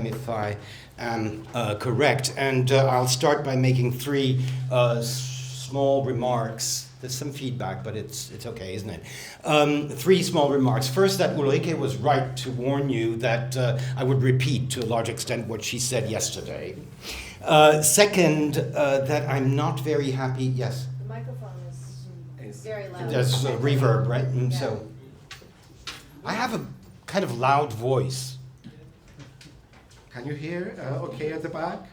if I am correct. And I'll start by making three small remarks. There's some feedback, but it's okay, isn't it? Three small remarks. First, that Ulrike was right to warn you that I would repeat to a large extent what she said yesterday. Second, that I'm not very happy. Yes? The microphone is very loud. There's a reverb, right? And yeah. So I have a kind of loud voice. Can you hear okay at the back?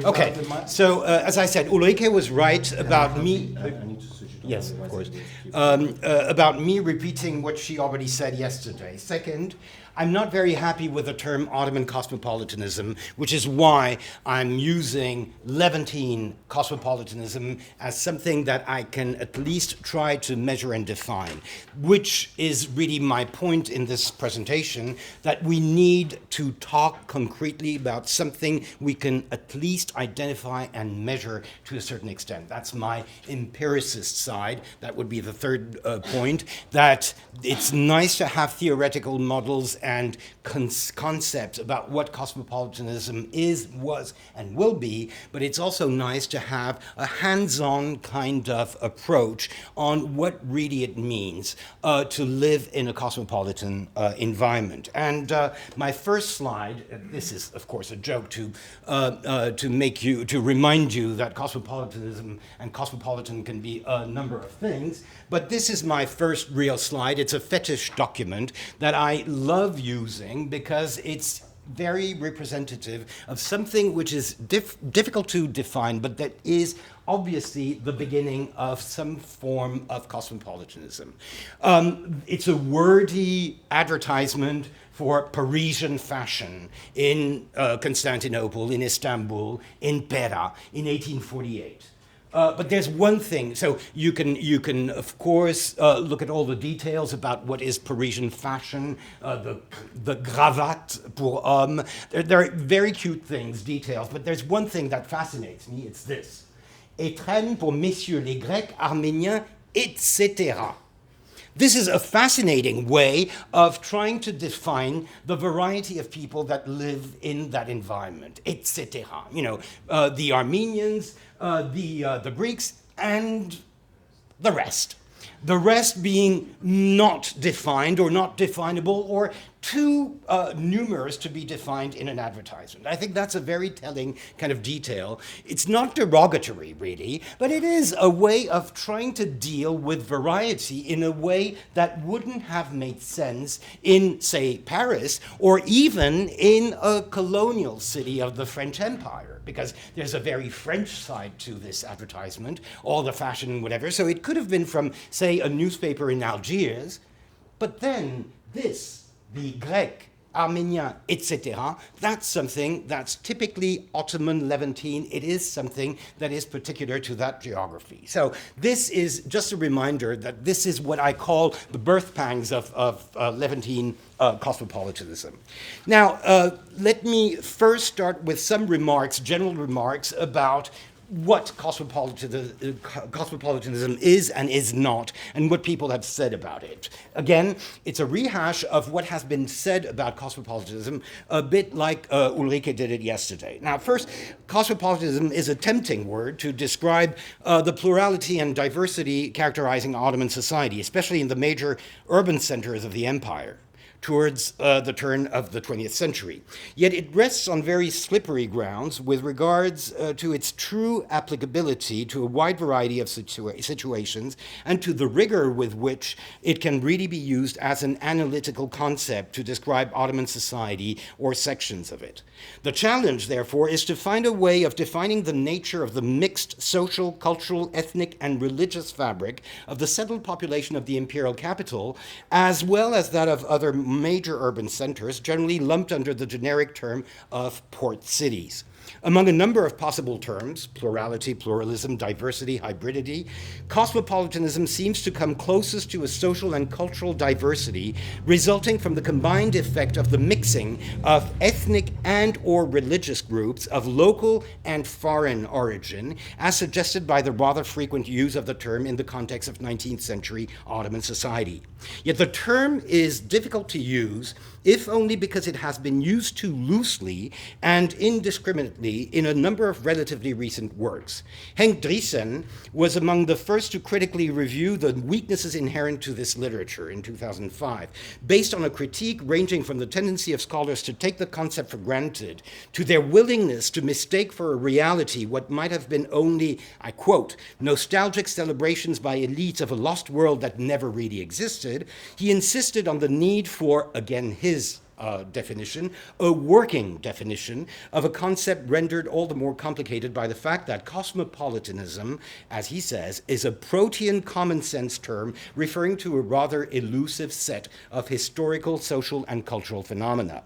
Okay, so as I said, Ulrike was right about me. I need to switch it on. Yes, of course. About me repeating what she already said yesterday. Second, I'm not very happy with the term Ottoman cosmopolitanism, which is why I'm using Levantine cosmopolitanism as something that I can at least try to measure and define, which is really my point in this presentation, that we need to talk concretely about something we can at least identify and measure to a certain extent. That's my empiricist side. That would be the third point, that it's nice to have theoretical models and concepts about what cosmopolitanism is, was, and will be, but it's also nice to have a hands-on kind of approach on what really it means to live in a cosmopolitan environment. And my first slide, this is of course a joke to remind you that cosmopolitanism and cosmopolitan can be a number of things, but this is my first real slide. It's a fetish document that I love using because it's very representative of something which is difficult to define, but that is obviously the beginning of some form of cosmopolitanism. It's a wordy advertisement for Parisian fashion in Constantinople, in Istanbul, in Pera in 1848. But there's one thing, so you can of course look at all the details about what is Parisian fashion, the cravate pour homme. They're very cute things, details, but there's one thing that fascinates me, it's this. Étrenne pour messieurs les Grecs, Arméniens, etc. This is a fascinating way of trying to define the variety of people that live in that environment, etc. You know, the Armenians, the Greeks, and the rest. The rest being not defined or not definable or too numerous to be defined in an advertisement. I think that's a very telling kind of detail. It's not derogatory, really, but it is a way of trying to deal with variety in a way that wouldn't have made sense in, say, Paris, or even in a colonial city of the French Empire, because there's a very French side to this advertisement, all the fashion and whatever. So it could have been from, say, a newspaper in Algiers, but then this, the Grec, Arménien, etc., that's something that's typically Ottoman Levantine. It is something that is particular to that geography. So this is just a reminder that this is what I call the birth pangs of Levantine cosmopolitanism. Now, let me first start with some remarks, general remarks about what cosmopolitanism is and is not, and what people have said about it. Again, it's a rehash of what has been said about cosmopolitanism, a bit like Ulrike did it yesterday. Now, first, cosmopolitanism is a tempting word to describe the plurality and diversity characterizing Ottoman society, especially in the major urban centers of the empire towards the turn of the 20th century. Yet it rests on very slippery grounds with regards to its true applicability to a wide variety of situations and to the rigor with which it can really be used as an analytical concept to describe Ottoman society or sections of it. The challenge, therefore, is to find a way of defining the nature of the mixed social, cultural, ethnic, and religious fabric of the settled population of the imperial capital, as well as that of other major urban centers, generally lumped under the generic term of port cities. Among a number of possible terms, plurality, pluralism, diversity, hybridity, cosmopolitanism seems to come closest to a social and cultural diversity resulting from the combined effect of the mixing of ethnic and or religious groups of local and foreign origin, as suggested by the rather frequent use of the term in the context of 19th century Ottoman society. Yet the term is difficult to use, if only because it has been used too loosely and indiscriminately in a number of relatively recent works. Henk Driessen was among the first to critically review the weaknesses inherent to this literature in 2005, based on a critique ranging from the tendency of scholars to take the concept for granted to their willingness to mistake for a reality what might have been only, I quote, nostalgic celebrations by elites of a lost world that never really existed. He insisted on the need for, again, his definition, a working definition of a concept rendered all the more complicated by the fact that cosmopolitanism, as he says, is a protean common sense term referring to a rather elusive set of historical, social, and cultural phenomena.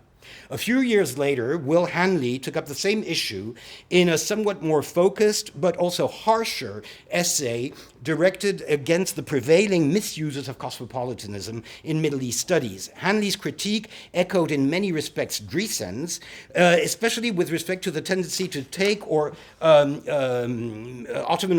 A few years later, Will Hanley took up the same issue in a somewhat more focused but also harsher essay directed against the prevailing misuses of cosmopolitanism in Middle East studies. Hanley's critique echoed in many respects Driessen's, especially with respect to the tendency to take Ottoman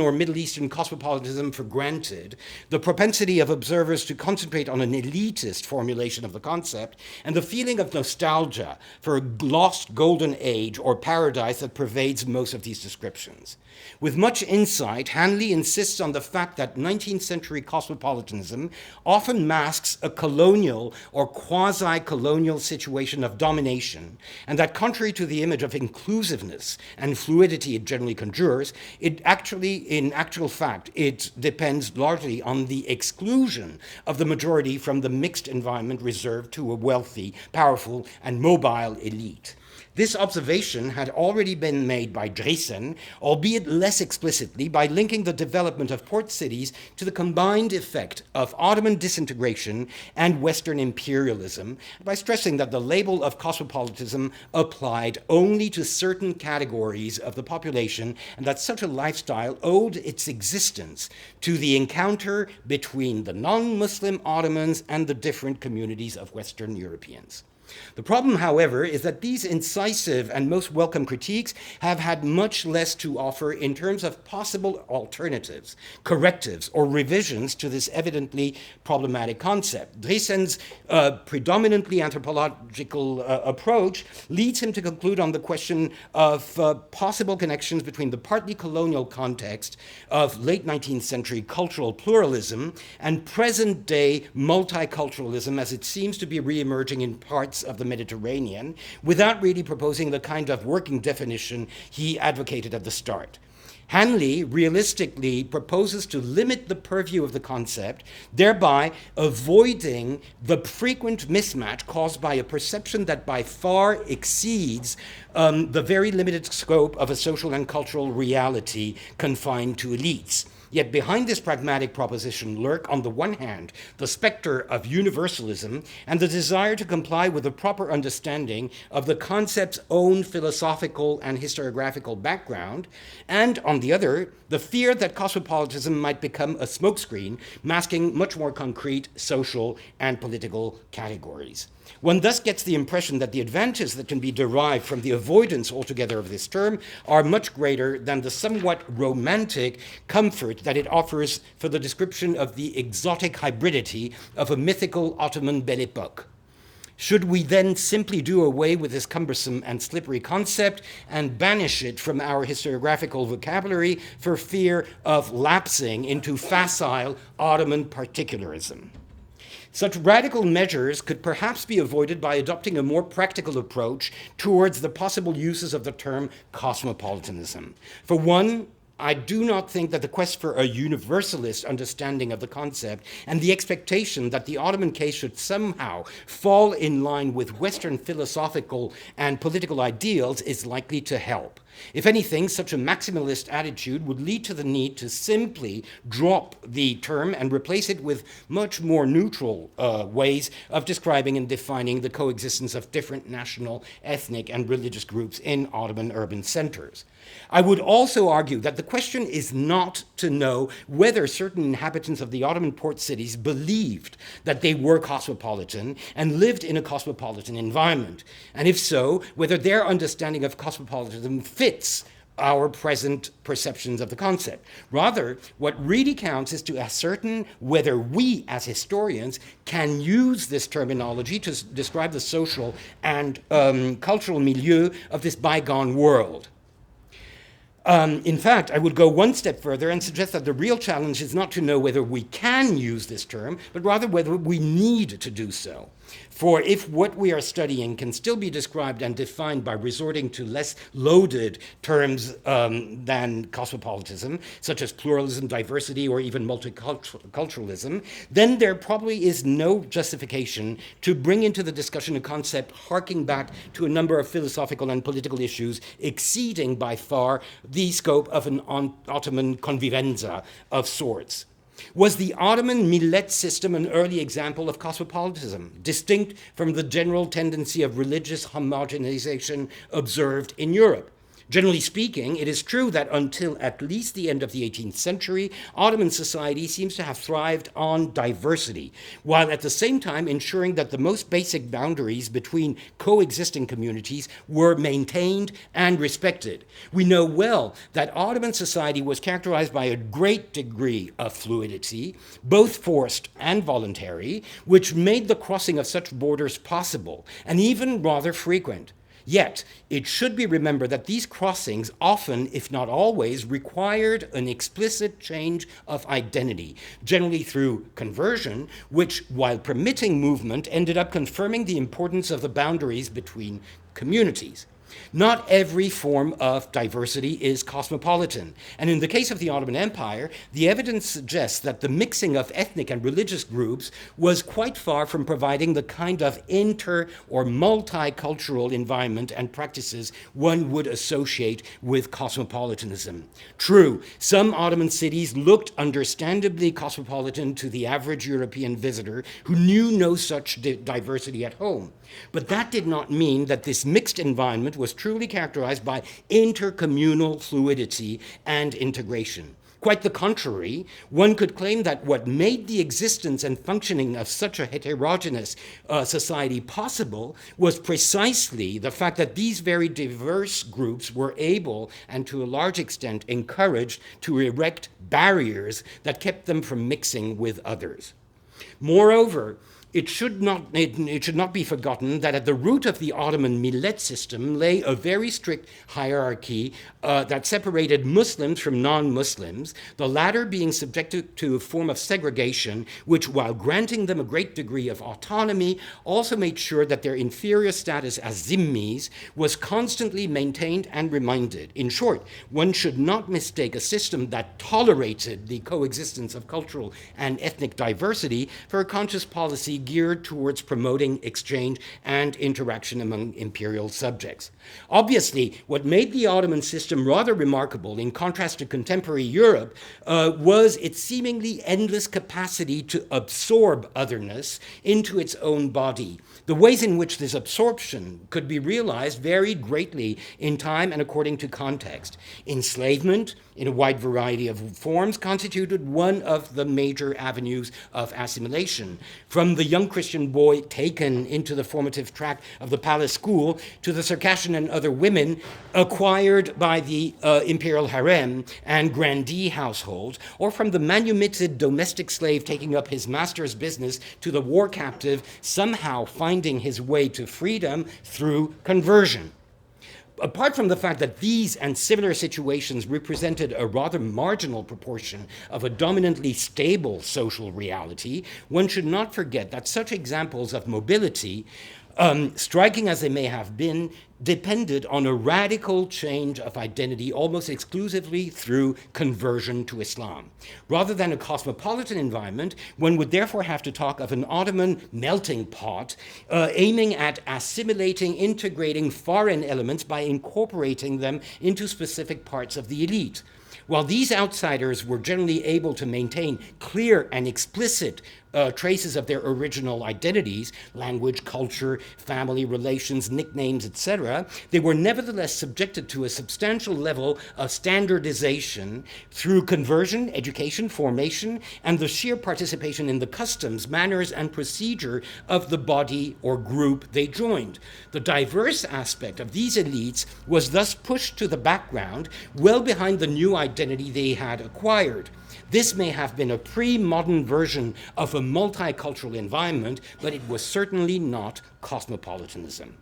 or Middle Eastern cosmopolitanism for granted, the propensity of observers to concentrate on an elitist formulation of the concept, and the feeling of nostalgia for a lost golden age or paradise that pervades most of these descriptions. With much insight, Hanley insists on the fact that 19th century cosmopolitanism often masks a colonial or quasi-colonial situation of domination, and that contrary to the image of inclusiveness and fluidity it generally conjures, in actual fact, it depends largely on the exclusion of the majority from the mixed environment reserved to a wealthy, powerful, and mobile elite. This observation had already been made by Driessen, albeit less explicitly, by linking the development of port cities to the combined effect of Ottoman disintegration and Western imperialism, by stressing that the label of cosmopolitanism applied only to certain categories of the population, and that such a lifestyle owed its existence to the encounter between the non-Muslim Ottomans and the different communities of Western Europeans. The problem, however, is that these incisive and most welcome critiques have had much less to offer in terms of possible alternatives, correctives, or revisions to this evidently problematic concept. Driessen's predominantly anthropological approach leads him to conclude on the question of possible connections between the partly colonial context of late 19th century cultural pluralism and present-day multiculturalism as it seems to be re-emerging in parts of the Mediterranean, without really proposing the kind of working definition he advocated at the start. Hanley realistically proposes to limit the purview of the concept, thereby avoiding the frequent mismatch caused by a perception that by far exceeds the very limited scope of a social and cultural reality confined to elites. Yet behind this pragmatic proposition lurk, on the one hand, the specter of universalism and the desire to comply with a proper understanding of the concept's own philosophical and historiographical background, and on the other, the fear that cosmopolitanism might become a smokescreen masking much more concrete social and political categories. One thus gets the impression that the advantages that can be derived from the avoidance altogether of this term are much greater than the somewhat romantic comfort that it offers for the description of the exotic hybridity of a mythical Ottoman Belle Époque. Should we then simply do away with this cumbersome and slippery concept and banish it from our historiographical vocabulary for fear of lapsing into facile Ottoman particularism? Such radical measures could perhaps be avoided by adopting a more practical approach towards the possible uses of the term cosmopolitanism. For one, I do not think that the quest for a universalist understanding of the concept and the expectation that the Ottoman case should somehow fall in line with Western philosophical and political ideals is likely to help. If anything, such a maximalist attitude would lead to the need to simply drop the term and replace it with much more neutral ways of describing and defining the coexistence of different national, ethnic, and religious groups in Ottoman urban centers. I would also argue that the question is not to know whether certain inhabitants of the Ottoman port cities believed that they were cosmopolitan and lived in a cosmopolitan environment, and if so, whether their understanding of cosmopolitanism fits our present perceptions of the concept. Rather, what really counts is to ascertain whether we, as historians, can use this terminology to describe the social and cultural milieu of this bygone world. In fact, I would go one step further and suggest that the real challenge is not to know whether we can use this term, but rather whether we need to do so. For if what we are studying can still be described and defined by resorting to less loaded terms than cosmopolitanism, such as pluralism, diversity, or even multiculturalism, then there probably is no justification to bring into the discussion a concept harking back to a number of philosophical and political issues exceeding by far the scope of an Ottoman convivenza of sorts. Was the Ottoman millet system an early example of cosmopolitanism, distinct from the general tendency of religious homogenization observed in Europe? Generally speaking, it is true that until at least the end of the 18th century, Ottoman society seems to have thrived on diversity, while at the same time ensuring that the most basic boundaries between coexisting communities were maintained and respected. We know well that Ottoman society was characterized by a great degree of fluidity, both forced and voluntary, which made the crossing of such borders possible, and even rather frequent. Yet, it should be remembered that these crossings often, if not always, required an explicit change of identity, generally through conversion, which, while permitting movement, ended up confirming the importance of the boundaries between communities. Not every form of diversity is cosmopolitan, and in the case of the Ottoman Empire, the evidence suggests that the mixing of ethnic and religious groups was quite far from providing the kind of inter- or multicultural environment and practices one would associate with cosmopolitanism. True, some Ottoman cities looked understandably cosmopolitan to the average European visitor who knew no such diversity at home. But that did not mean that this mixed environment was truly characterized by intercommunal fluidity and integration. Quite the contrary, one could claim that what made the existence and functioning of such a heterogeneous society possible was precisely the fact that these very diverse groups were able, and to a large extent encouraged, to erect barriers that kept them from mixing with others. Moreover, it should not be forgotten that at the root of the Ottoman millet system lay a very strict hierarchy that separated Muslims from non-Muslims, the latter being subjected to a form of segregation which, while granting them a great degree of autonomy, also made sure that their inferior status as zimmis was constantly maintained and reminded. In short, one should not mistake a system that tolerated the coexistence of cultural and ethnic diversity for a conscious policy geared towards promoting exchange and interaction among imperial subjects. Obviously, what made the Ottoman system rather remarkable, in contrast to contemporary Europe, was its seemingly endless capacity to absorb otherness into its own body. The ways in which this absorption could be realized varied greatly in time and according to context. Enslavement, in a wide variety of forms, constituted one of the major avenues of assimilation. From the young Christian boy taken into the formative track of the palace school to the Circassian and other women acquired by the imperial harem and grandee household, or from the manumitted domestic slave taking up his master's business to the war captive somehow finding his way to freedom through conversion. Apart from the fact that these and similar situations represented a rather marginal proportion of a dominantly stable social reality, one should not forget that such examples of mobility, striking as they may have been, depended on a radical change of identity almost exclusively through conversion to Islam. Rather than a cosmopolitan environment, one would therefore have to talk of an Ottoman melting pot aiming at assimilating, integrating foreign elements by incorporating them into specific parts of the elite. While these outsiders were generally able to maintain clear and explicit traces of their original identities, language, culture, family relations, nicknames, etc., they were nevertheless subjected to a substantial level of standardization through conversion, education, formation, and the sheer participation in the customs, manners, and procedure of the body or group they joined. The diverse aspect of these elites was thus pushed to the background, well behind the new identity they had acquired. This may have been a pre-modern version of a multicultural environment, but it was certainly not cosmopolitanism.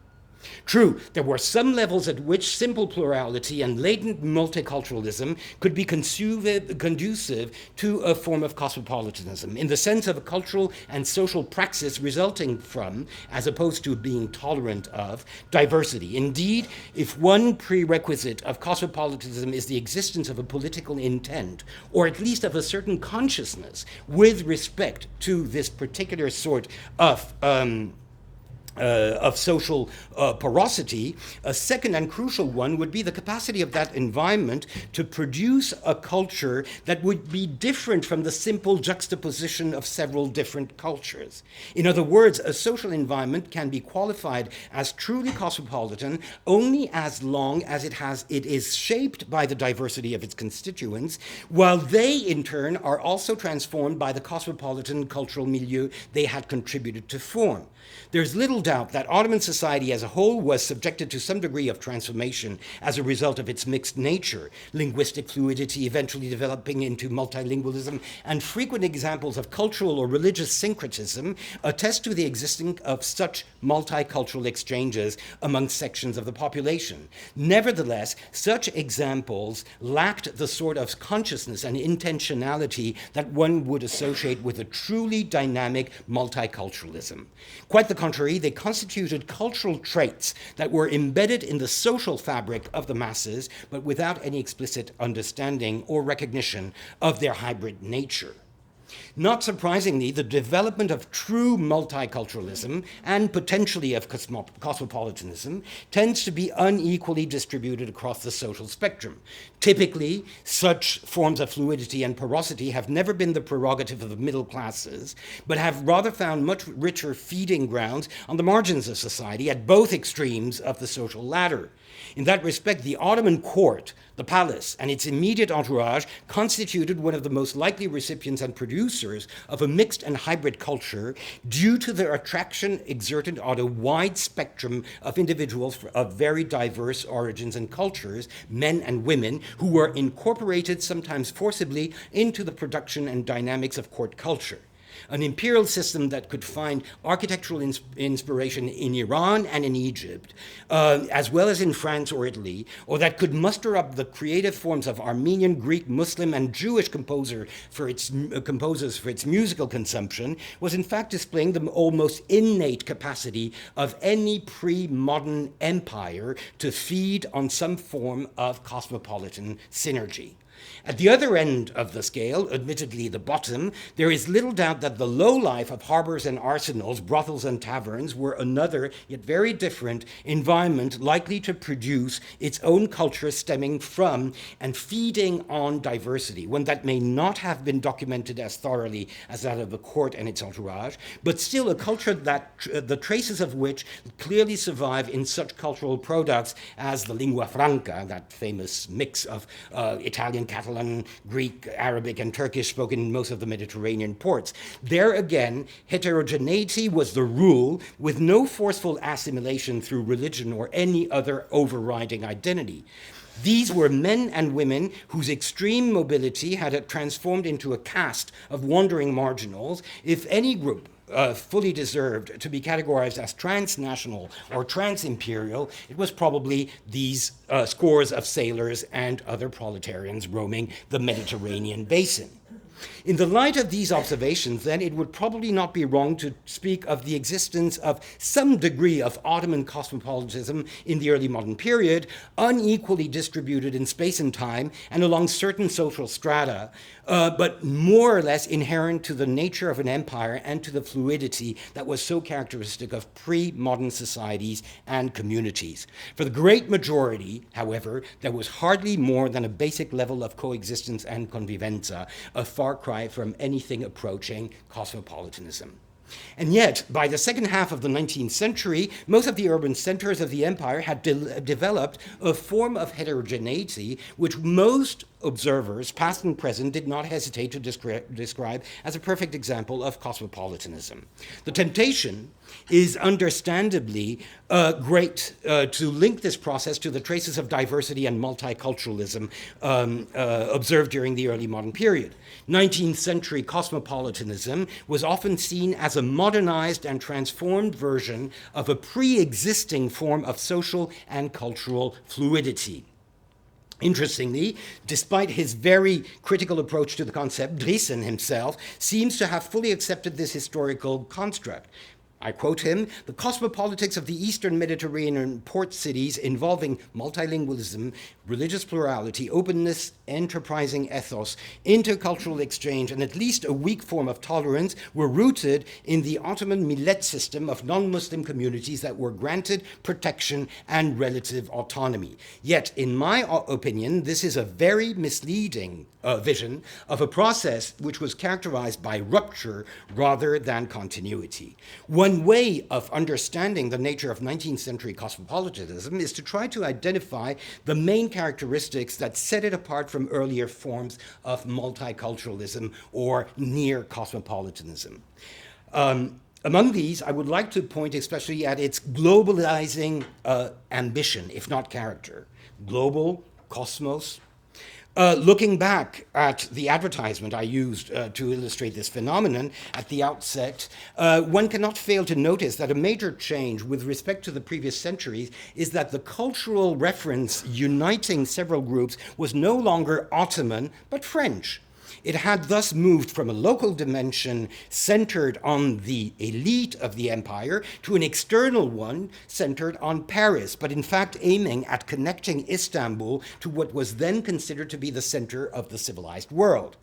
True, there were some levels at which simple plurality and latent multiculturalism could be conducive to a form of cosmopolitanism, in the sense of a cultural and social praxis resulting from, as opposed to being tolerant of, diversity. Indeed, if one prerequisite of cosmopolitanism is the existence of a political intent, or at least of a certain consciousness with respect to this particular sort of social porosity, a second and crucial one would be the capacity of that environment to produce a culture that would be different from the simple juxtaposition of several different cultures. In other words, a social environment can be qualified as truly cosmopolitan only as long as it is shaped by the diversity of its constituents, while they in turn are also transformed by the cosmopolitan cultural milieu they had contributed to form. There's little doubt that Ottoman society as a whole was subjected to some degree of transformation as a result of its mixed nature, linguistic fluidity eventually developing into multilingualism, and frequent examples of cultural or religious syncretism attest to the existence of such multicultural exchanges among sections of the population. Nevertheless, such examples lacked the sort of consciousness and intentionality that one would associate with a truly dynamic multiculturalism. Quite the contrary, they constituted cultural traits that were embedded in the social fabric of the masses, but without any explicit understanding or recognition of their hybrid nature. Not surprisingly, the development of true multiculturalism and potentially of cosmopolitanism tends to be unequally distributed across the social spectrum. Typically, such forms of fluidity and porosity have never been the prerogative of the middle classes, but have rather found much richer feeding grounds on the margins of society at both extremes of the social ladder. In that respect, the Ottoman court, the palace, and its immediate entourage constituted one of the most likely recipients and producers of a mixed and hybrid culture due to their attraction exerted on a wide spectrum of individuals of very diverse origins and cultures, men and women, who were incorporated sometimes forcibly into the production and dynamics of court culture. An imperial system that could find architectural inspiration in Iran and in Egypt, as well as in France or Italy, or that could muster up the creative forms of Armenian, Greek, Muslim, and Jewish composers for its musical consumption, was in fact displaying the almost innate capacity of any pre-modern empire to feed on some form of cosmopolitan synergy. At the other end of the scale, admittedly the bottom, there is little doubt that the low life of harbors and arsenals, brothels and taverns were another, yet very different, environment likely to produce its own culture stemming from and feeding on diversity, one that may not have been documented as thoroughly as that of the court and its entourage, but still a culture that the traces of which clearly survive in such cultural products as the lingua franca, that famous mix of Italian, Catalan, Greek, Arabic, and Turkish spoken in most of the Mediterranean ports. There again, heterogeneity was the rule, with no forceful assimilation through religion or any other overriding identity. These were men and women whose extreme mobility had transformed into a caste of wandering marginals. If any group fully deserved to be categorized as transnational or trans-imperial, it was probably these scores of sailors and other proletarians roaming the Mediterranean basin. In the light of these observations, then, it would probably not be wrong to speak of the existence of some degree of Ottoman cosmopolitanism in the early modern period, unequally distributed in space and time and along certain social strata, but more or less inherent to the nature of an empire and to the fluidity that was so characteristic of pre-modern societies and communities. For the great majority, however, there was hardly more than a basic level of coexistence and convivenza, a far cry from anything approaching cosmopolitanism. And yet, by the second half of the 19th century, most of the urban centers of the empire had developed a form of heterogeneity which most observers, past and present, did not hesitate to describe as a perfect example of cosmopolitanism. The temptation is understandably great to link this process to the traces of diversity and multiculturalism observed during the early modern period. 19th century cosmopolitanism was often seen as a modernized and transformed version of a pre-existing form of social and cultural fluidity. Interestingly, despite his very critical approach to the concept, Driessen himself seems to have fully accepted this historical construct. I quote him, "The cosmopolitics of the Eastern Mediterranean port cities involving multilingualism, religious plurality, openness, enterprising ethos, intercultural exchange, and at least a weak form of tolerance were rooted in the Ottoman millet system of non-Muslim communities that were granted protection and relative autonomy. Yet, in my opinion, this is a very misleading vision of a process which was characterized by rupture rather than continuity. One way of understanding the nature of 19th century cosmopolitanism is to try to identify the main characteristics that set it apart from earlier forms of multiculturalism or near cosmopolitanism. Among these, I would like to point especially at its globalizing ambition, if not character. Global, cosmos. Looking back at the advertisement I used to illustrate this phenomenon at the outset, one cannot fail to notice that a major change with respect to the previous centuries is that the cultural reference uniting several groups was no longer Ottoman, but French. It had thus moved from a local dimension centered on the elite of the empire to an external one centered on Paris, but in fact aiming at connecting Istanbul to what was then considered to be the center of the civilized world.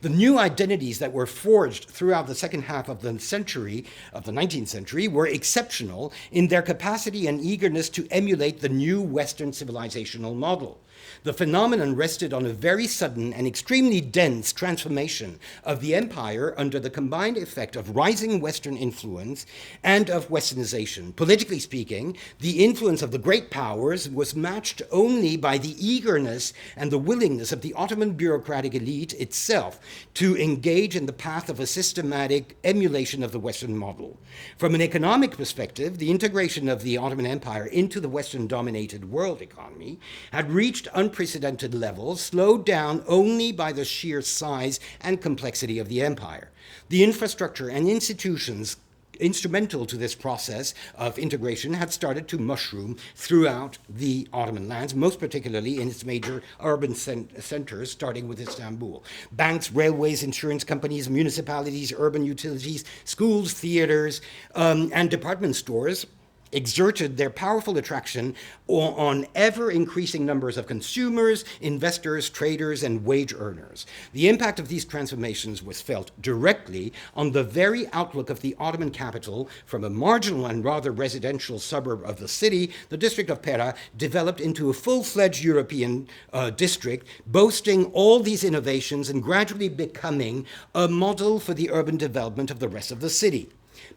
The new identities that were forged throughout the second half of the century, of the 19th century, were exceptional in their capacity and eagerness to emulate the new Western civilizational model. The phenomenon rested on a very sudden and extremely dense transformation of the empire under the combined effect of rising Western influence and of Westernization. Politically speaking, the influence of the great powers was matched only by the eagerness and the willingness of the Ottoman bureaucratic elite itself to engage in the path of a systematic emulation of the Western model. From an economic perspective, the integration of the Ottoman Empire into the Western-dominated world economy had reached unprecedented levels, slowed down only by the sheer size and complexity of the empire. The infrastructure and institutions instrumental to this process of integration had started to mushroom throughout the Ottoman lands, most particularly in its major urban centers, starting with Istanbul. Banks, railways, insurance companies, municipalities, urban utilities, schools, theaters, and department stores exerted their powerful attraction on ever-increasing numbers of consumers, investors, traders, and wage earners. The impact of these transformations was felt directly on the very outlook of the Ottoman capital. From a marginal and rather residential suburb of the city, the district of Pera developed into a full-fledged European district, boasting all these innovations and gradually becoming a model for the urban development of the rest of the city.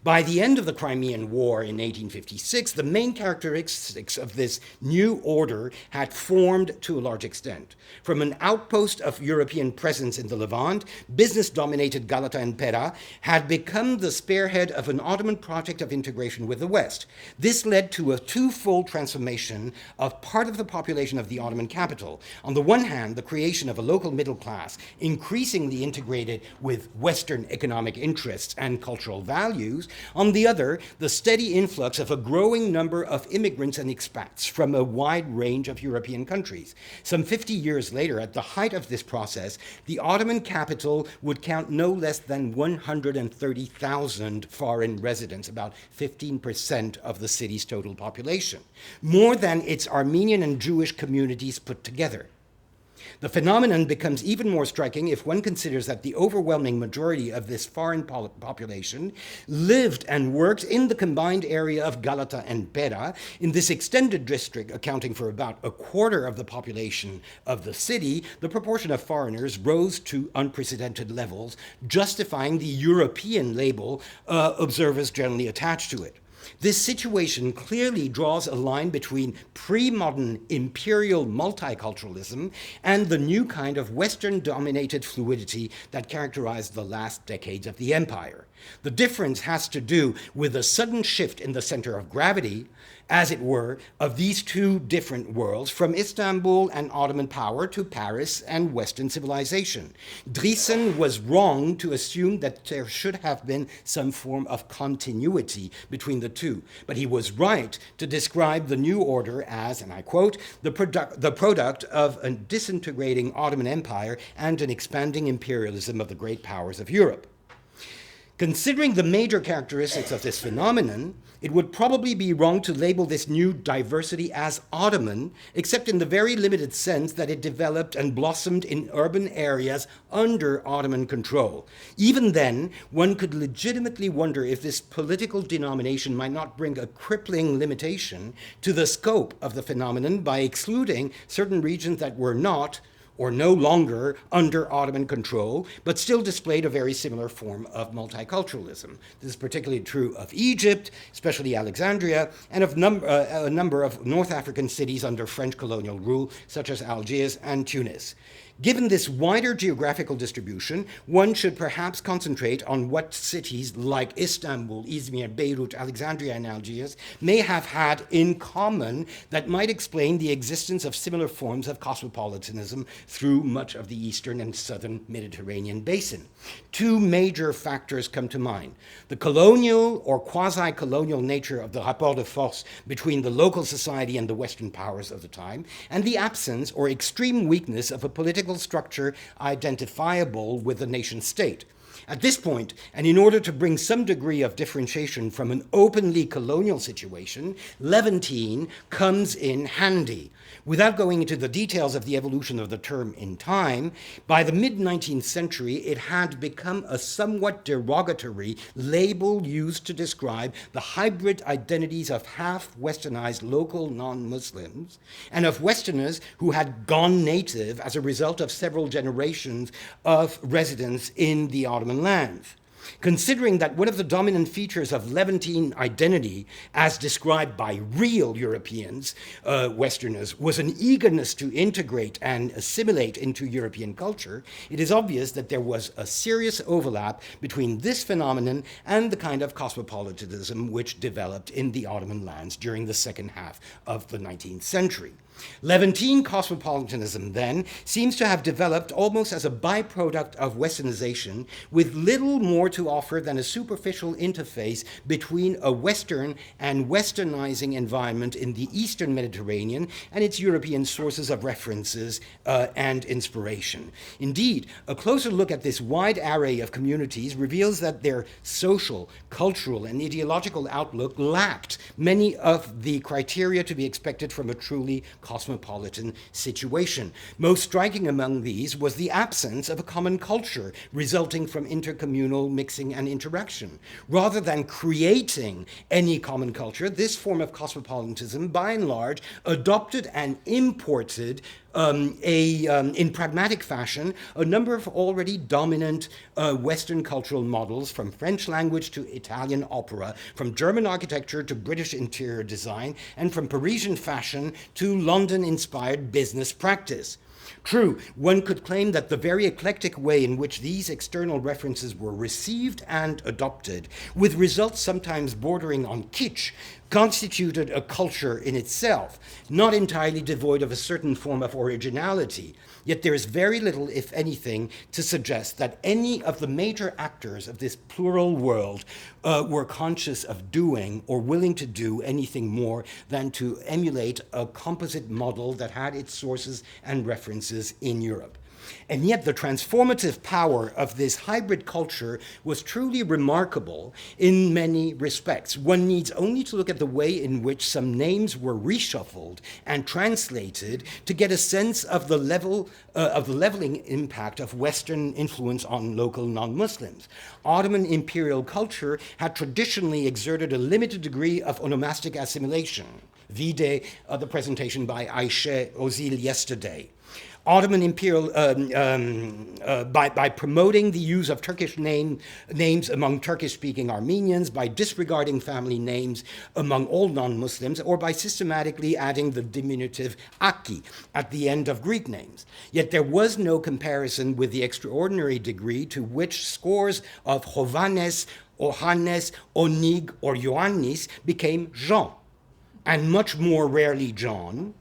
By the end of the Crimean War in 1856, the main characteristics of this new order had formed to a large extent. From an outpost of European presence in the Levant, business-dominated Galata and Pera had become the spearhead of an Ottoman project of integration with the West. This led to a twofold transformation of part of the population of the Ottoman capital. On the one hand, the creation of a local middle class, increasingly integrated with Western economic interests and cultural values, values. On the other, the steady influx of a growing number of immigrants and expats from a wide range of European countries. Some 50 years later, at the height of this process, the Ottoman capital would count no less than 130,000 foreign residents, about 15% of the city's total population, more than its Armenian and Jewish communities put together. The phenomenon becomes even more striking if one considers that the overwhelming majority of this foreign population lived and worked in the combined area of Galata and Pera. In this extended district, accounting for about a quarter of the population of the city, the proportion of foreigners rose to unprecedented levels, justifying the European label observers generally attach to it. This situation clearly draws a line between pre-modern imperial multiculturalism and the new kind of Western-dominated fluidity that characterized the last decades of the empire. The difference has to do with a sudden shift in the center of gravity, as it were, of these two different worlds, from Istanbul and Ottoman power to Paris and Western civilization. Driessen was wrong to assume that there should have been some form of continuity between the two, but he was right to describe the new order as, and I quote, the product of a disintegrating Ottoman Empire and an expanding imperialism of the great powers of Europe. Considering the major characteristics of this phenomenon, it would probably be wrong to label this new diversity as Ottoman, except in the very limited sense that it developed and blossomed in urban areas under Ottoman control. Even then, one could legitimately wonder if this political denomination might not bring a crippling limitation to the scope of the phenomenon by excluding certain regions that were not, or no longer, under Ottoman control, but still displayed a very similar form of multiculturalism. This is particularly true of Egypt, especially Alexandria, and of a number of North African cities under French colonial rule, such as Algiers and Tunis. Given this wider geographical distribution, one should perhaps concentrate on what cities like Istanbul, Izmir, Beirut, Alexandria, and Algiers may have had in common that might explain the existence of similar forms of cosmopolitanism through much of the eastern and southern Mediterranean basin. Two major factors come to mind: the colonial or quasi-colonial nature of the rapport de force between the local society and the Western powers of the time, and the absence or extreme weakness of a political structure identifiable with the nation state. At this point, and in order to bring some degree of differentiation from an openly colonial situation, Levantine comes in handy. Without going into the details of the evolution of the term in time, by the mid-19th century, it had become a somewhat derogatory label used to describe the hybrid identities of half-Westernized local non-Muslims and of Westerners who had gone native as a result of several generations of residence in the Ottoman lands. Considering that one of the dominant features of Levantine identity, as described by real Europeans, Westerners, was an eagerness to integrate and assimilate into European culture, it is obvious that there was a serious overlap between this phenomenon and the kind of cosmopolitanism which developed in the Ottoman lands during the second half of the 19th century. Levantine cosmopolitanism, then, seems to have developed almost as a byproduct of Westernization, with little more to offer than a superficial interface between a Western and Westernizing environment in the Eastern Mediterranean and its European sources of references and inspiration. Indeed, a closer look at this wide array of communities reveals that their social, cultural, and ideological outlook lacked many of the criteria to be expected from a truly cosmopolitan situation. Most striking among these was the absence of a common culture resulting from intercommunal mixing and interaction. Rather than creating any common culture, this form of cosmopolitanism, by and large, adopted and imported in pragmatic fashion a number of already dominant Western cultural models, from French language to Italian opera, from German architecture to British interior design, and from Parisian fashion to London-inspired business practice. True, one could claim that the very eclectic way in which these external references were received and adopted, with results sometimes bordering on kitsch, constituted a culture in itself, not entirely devoid of a certain form of originality. Yet there is very little, if anything, to suggest that any of the major actors of this plural world were conscious of doing or willing to do anything more than to emulate a composite model that had its sources and references in Europe. And yet the transformative power of this hybrid culture was truly remarkable in many respects. One needs only to look at the way in which some names were reshuffled and translated to get a sense of the leveling impact of Western influence on local non-Muslims. Ottoman imperial culture had traditionally exerted a limited degree of onomastic assimilation. Vide the presentation by Ayşe Ozil yesterday. Ottoman imperial, by promoting the use of Turkish names among Turkish-speaking Armenians, by disregarding family names among all non-Muslims, or by systematically adding the diminutive Aki at the end of Greek names. Yet there was no comparison with the extraordinary degree to which scores of Hovannes, Ohannes, Onig, or Ioannis became Jean, and much more rarely John,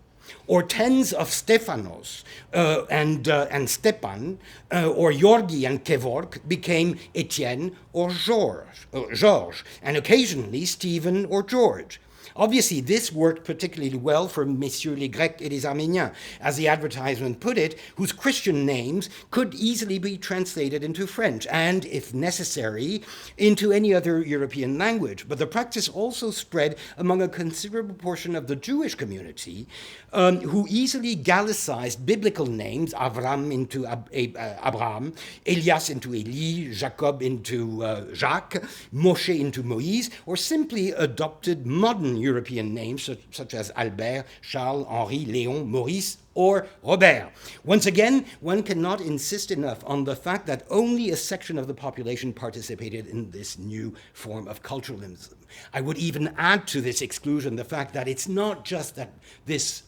or tens of Stefanos and Stepan, or Georgi and Kevork became Etienne or Georges, and occasionally Stephen or George. Obviously, this worked particularly well for Messieurs les Grecs et les Arméniens, as the advertisement put it, whose Christian names could easily be translated into French and, if necessary, into any other European language. But the practice also spread among a considerable portion of the Jewish community, who easily Gallicized biblical names, Avram into Abraham, Elias into Eli, Jacob into Jacques, Moshe into Moïse, or simply adopted modern European names such as Albert, Charles, Henri, Léon, Maurice, or Robert. Once again, one cannot insist enough on the fact that only a section of the population participated in this new form of culturalism. I would even add to this exclusion the fact that it's not just that this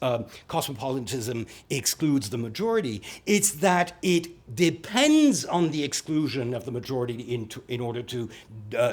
cosmopolitanism excludes the majority, it's that it depends on the exclusion of the majority in order to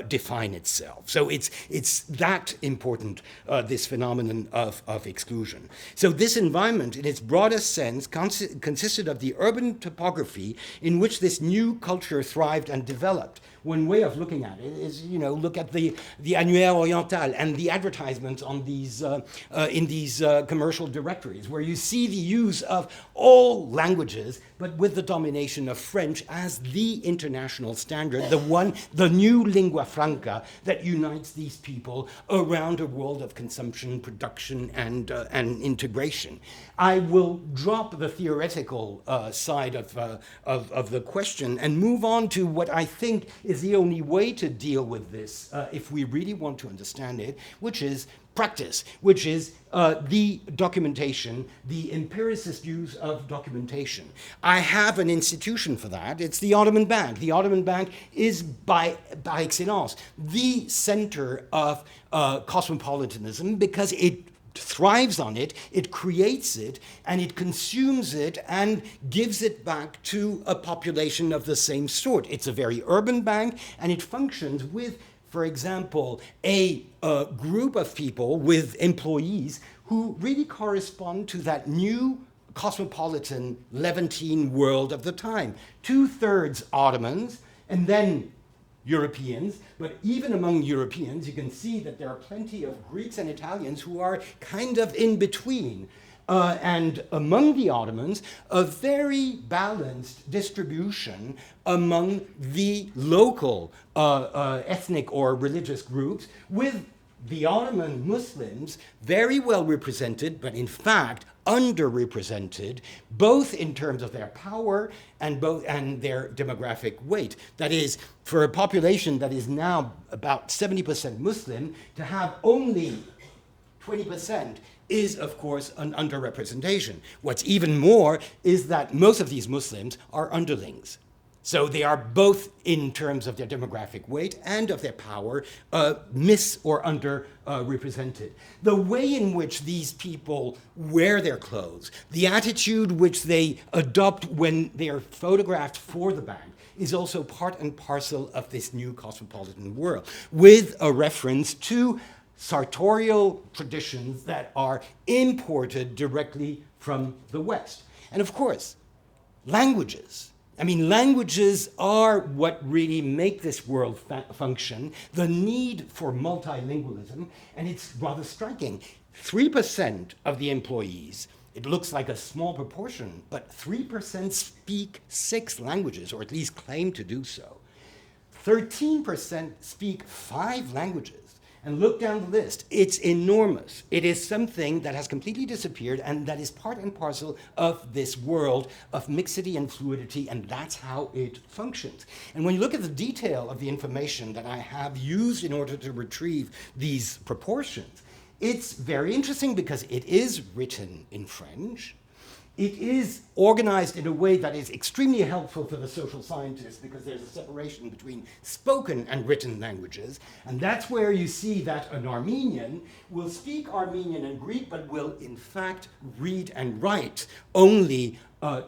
define itself. So it's that important, this phenomenon of exclusion. So this environment, in its broadest sense, consisted of the urban topography in which this new culture thrived and developed. One way of looking at it is, look at the Annuaire Oriental and the advertisements on these in these commercial directories, where you see the use of all languages, but with the domination of French as the international standard, the new lingua franca that unites these people around a world of consumption, production, and integration. I will drop the theoretical side of the question and move on to what I think is the only way to deal with this if we really want to understand it, which is practice, which is the documentation, the empiricist use of documentation. I have an institution for that. It's the Ottoman Bank. The Ottoman Bank is, by excellence, the center of cosmopolitanism because it thrives on it, it creates it, and it consumes it and gives it back to a population of the same sort. It's a very urban bank, and it functions with, for example, a group of people with employees who really correspond to that new cosmopolitan Levantine world of the time. 2/3 Ottomans, and then Europeans, but even among Europeans, you can see that there are plenty of Greeks and Italians who are kind of in between. And among the Ottomans, a very balanced distribution among the local ethnic or religious groups, with the Ottoman Muslims very well represented, but in fact underrepresented, both in terms of their power and their demographic weight. That is, for a population that is now about 70% Muslim, to have only 20% is, of course, an underrepresentation. What's even more is that most of these Muslims are underlings. So they are both, in terms of their demographic weight and of their power, mis- or underrepresented. The way in which these people wear their clothes, the attitude which they adopt when they are photographed for the band, is also part and parcel of this new cosmopolitan world, with a reference to sartorial traditions that are imported directly from the West. And of course, languages. I mean, languages are what really make this world function, the need for multilingualism, and it's rather striking. 3% of the employees, it looks like a small proportion, but 3% speak 6 languages, or at least claim to do so. 13% speak 5 languages. And look down the list. It's enormous. It is something that has completely disappeared and that is part and parcel of this world of mixity and fluidity, and that's how it functions. And when you look at the detail of the information that I have used in order to retrieve these proportions, it's very interesting because it is written in French. It is organized in a way that is extremely helpful for the social scientists because there's a separation between spoken and written languages. And that's where you see that an Armenian will speak Armenian and Greek, but will in fact read and write only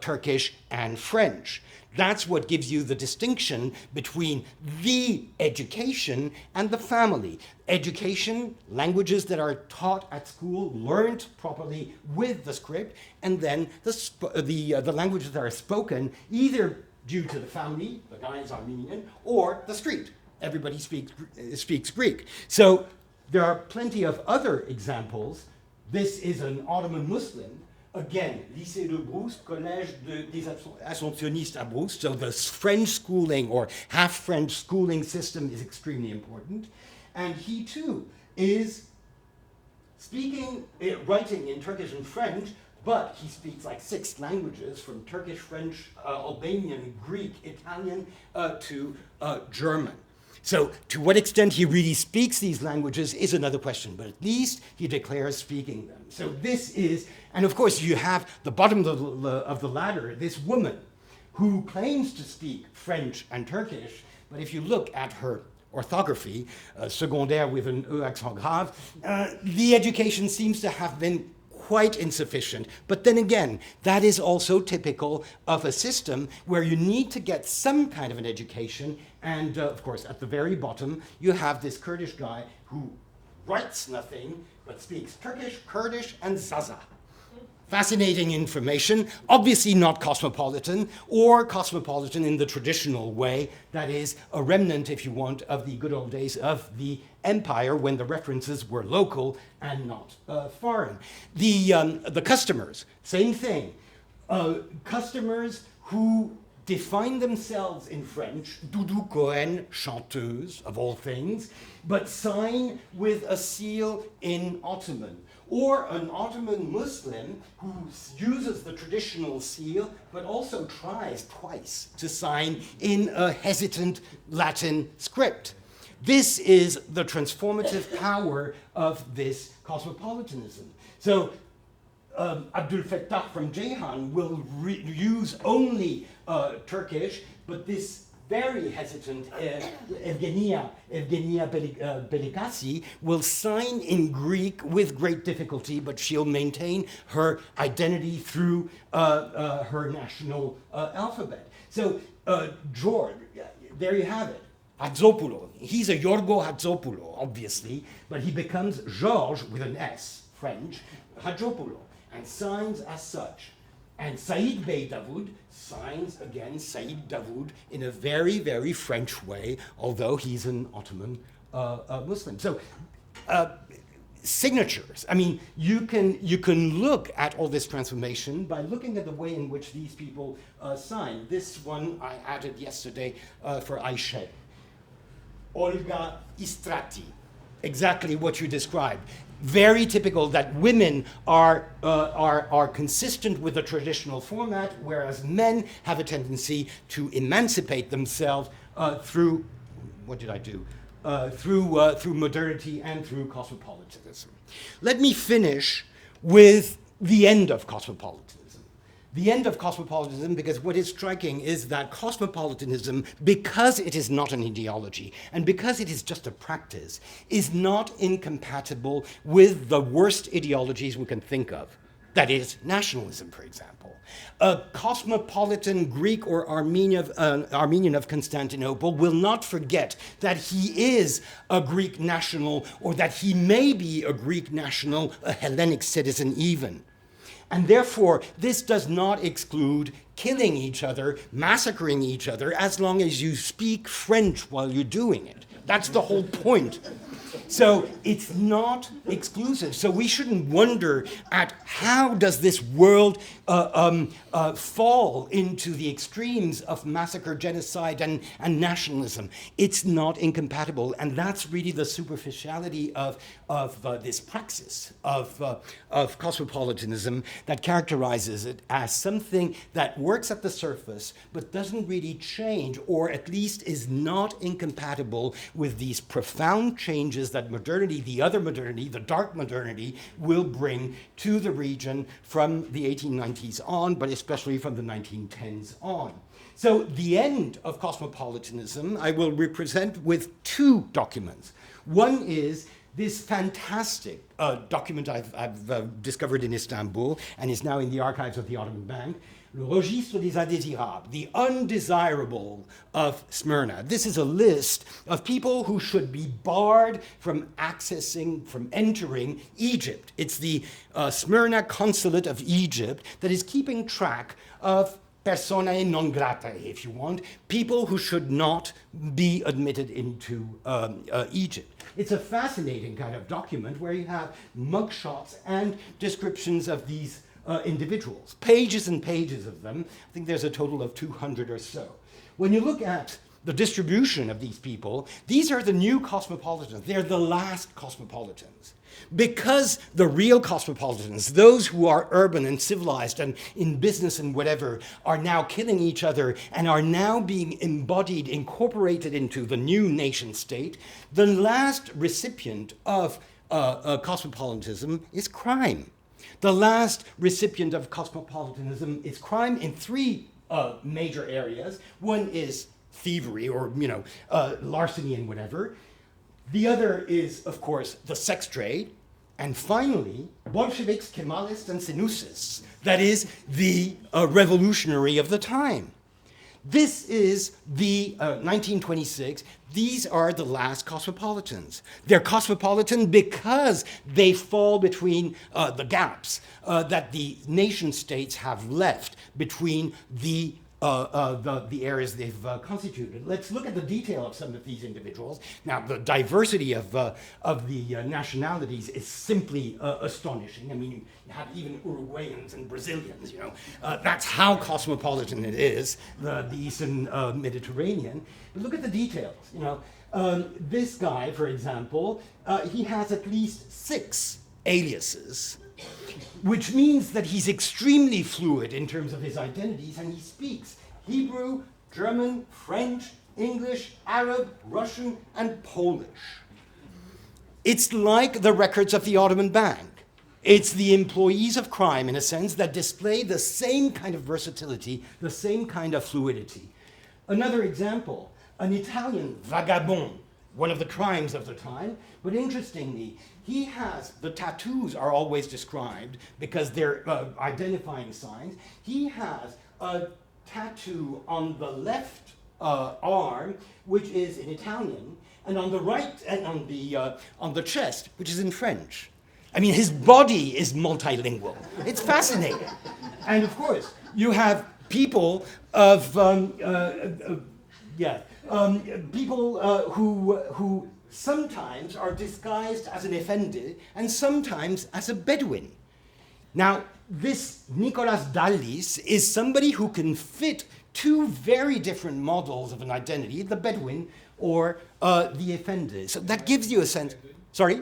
Turkish and French. That's what gives you the distinction between the education and the family. Education, languages that are taught at school, learned properly with the script, and then the languages that are spoken either due to the family, the guy is Armenian, or the street. Everybody speaks Greek. So there are plenty of other examples. This is an Ottoman Muslim. Again, Lycée de Brousse, Collège des Assomptionnistes à Brousse, so the French schooling or half-French schooling system is extremely important. And he too is writing in Turkish and French, but he speaks like 6 languages, from Turkish, French, Albanian, Greek, Italian, to German. So to what extent he really speaks these languages is another question, but at least he declares speaking them. So this is, and of course you have the bottom of the ladder, this woman who claims to speak French and Turkish, but if you look at her orthography, secondaire with an E accent grave, the education seems to have been quite insufficient. But then again, that is also typical of a system where you need to get some kind of an education. And of course, at the very bottom, you have this Kurdish guy who writes nothing, but speaks Turkish, Kurdish, and Zaza. Fascinating information, obviously not cosmopolitan, or cosmopolitan in the traditional way, that is a remnant, if you want, of the good old days of the empire when the references were local and not foreign. The customers, same thing. Customers who define themselves in French, Doudou Cohen, chanteuse of all things, but sign with a seal in Ottoman. Or an Ottoman Muslim who uses the traditional seal, but also tries twice to sign in a hesitant Latin script. This is the transformative power of this cosmopolitanism. So Abdul Fattah from Ceyhan will use only Turkish, but this very hesitant Evgenia Belikasi will sign in Greek with great difficulty, but she'll maintain her identity through her national alphabet. So George, there you have it. Hatzopoulos. He's a Yorgo Hatzopoulos, obviously, but he becomes Georges with an S, French, Hatzopoulos, and signs as such. And Saïd Bey Davoud signs again Saïd Davoud in a very, very French way, although he's an Ottoman Muslim. So signatures. I mean, you can look at all this transformation by looking at the way in which these people sign. This one I added yesterday for Aisha. Olga Istrati. Exactly what you described. Very typical that women are consistent with the traditional format, whereas men have a tendency to emancipate themselves through, what did I do? Through modernity and through cosmopolitanism. Let me finish with the end of cosmopolitanism. The end of cosmopolitanism, because what is striking is that cosmopolitanism, because it is not an ideology and because it is just a practice, is not incompatible with the worst ideologies we can think of. That is, nationalism, for example. A cosmopolitan Greek or Armenian of Constantinople will not forget that he is a Greek national, or that he may be a Greek national, a Hellenic citizen even. And therefore, this does not exclude killing each other, massacring each other, as long as you speak French while you're doing it. That's the whole point. So it's not exclusive. So we shouldn't wonder at how does this world fall into the extremes of massacre, genocide, and nationalism. It's not incompatible. And that's really the superficiality of this praxis of cosmopolitanism that characterizes it as something that works at the surface but doesn't really change, or at least is not incompatible with these profound changes that modernity, the other modernity, the dark modernity, will bring to the region from the 1890s on, but especially from the 1910s on. So the end of cosmopolitanism I will represent with two documents. One is this fantastic document I've discovered in Istanbul and is now in the archives of the Ottoman Bank, Le Registre des Indésirables, the undesirable of Smyrna. This is a list of people who should be barred from accessing, from entering Egypt. It's the Smyrna Consulate of Egypt that is keeping track of personae non gratae, if you want, people who should not be admitted into Egypt. It's a fascinating kind of document where you have mugshots and descriptions of these individuals, pages and pages of them. I think there's a total of 200 or so. When you look at the distribution of these people, these are the new cosmopolitans. They're the last cosmopolitans. Because the real cosmopolitans, those who are urban and civilized and in business and whatever, are now killing each other and are now being embodied, incorporated into the new nation state, the last recipient of cosmopolitanism is crime. The last recipient of cosmopolitanism is crime in three major areas. One is thievery or, larceny and whatever. The other is, of course, the sex trade. And finally, Bolsheviks, Kemalists, and Senussis. That is the revolutionary of the time. This is the 1926. These are the last cosmopolitans. They're cosmopolitan because they fall between the gaps that the nation states have left between the areas they've constituted. Let's look at the detail of some of these individuals. Now, the diversity of the nationalities is simply astonishing. I mean, you have even Uruguayans and Brazilians, That's how cosmopolitan it is, the Eastern Mediterranean. But look at the details, This guy, for example, he has at least 6 aliases, which means that he's extremely fluid in terms of his identities, and he speaks Hebrew, German, French, English, Arab, Russian, and Polish. It's like the records of the Ottoman Bank. It's the employees of crime, in a sense, that display the same kind of versatility, the same kind of fluidity. Another example, an Italian vagabond, one of the crimes of the time, but interestingly, he has, the tattoos are always described because they're identifying signs. He has a tattoo on the left arm, which is in Italian, and on the right, and on the chest, which is in French. I mean, his body is multilingual. It's fascinating. And of course, you have people of, people who sometimes are disguised as an Effendi and sometimes as a Bedouin. Now, this Nicolas Dallis is somebody who can fit 2 very different models of an identity, the Bedouin or the Effendi. So that gives you a sense. Sorry?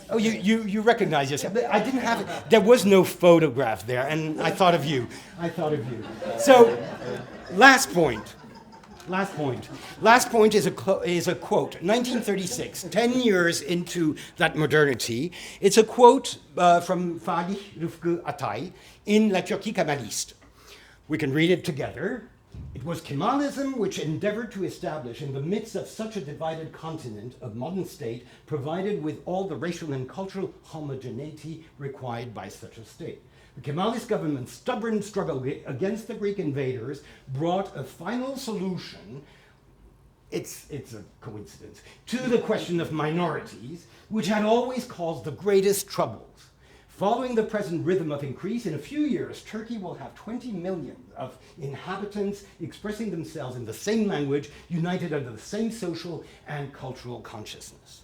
Oh, you recognize yourself. I didn't have it. There was no photograph there, and I thought of you. So, last point. Last point. Last point is a quote, 1936, 10 years into that modernity. It's a quote from Fatih Rıfkı Atay in La Turquie Kemaliste. We can read it together. It was Kemalism which endeavored to establish in the midst of such a divided continent a modern state provided with all the racial and cultural homogeneity required by such a state. The Kemalist government's stubborn struggle against the Greek invaders brought a final solution, it's a coincidence, to the question of minorities, which had always caused the greatest troubles. Following the present rhythm of increase, in a few years, Turkey will have 20 million of inhabitants expressing themselves in the same language, united under the same social and cultural consciousness.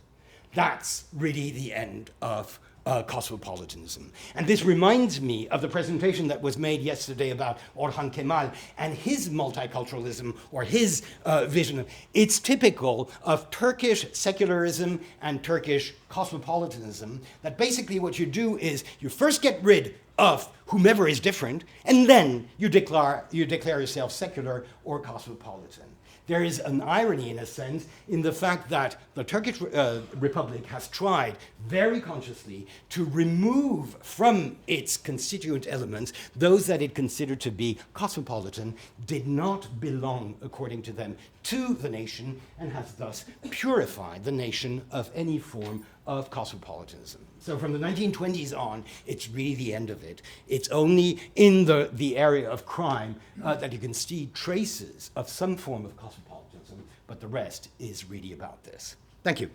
That's really the end of cosmopolitanism. And this reminds me of the presentation that was made yesterday about Orhan Kemal and his multiculturalism, or his vision. It's typical of Turkish secularism and Turkish cosmopolitanism, that basically what you do is you first get rid of whomever is different, and then you declare yourself secular or cosmopolitan. There is an irony, in a sense, in the fact that the Turkish Republic has tried very consciously to remove from its constituent elements those that it considered to be cosmopolitan, did not belong, according to them, to the nation, and has thus purified the nation of any form of cosmopolitanism. So from the 1920s on, it's really the end of it. It's only in the area of crime that you can see traces of some form of cosmopolitanism, but the rest is really about this. Thank you.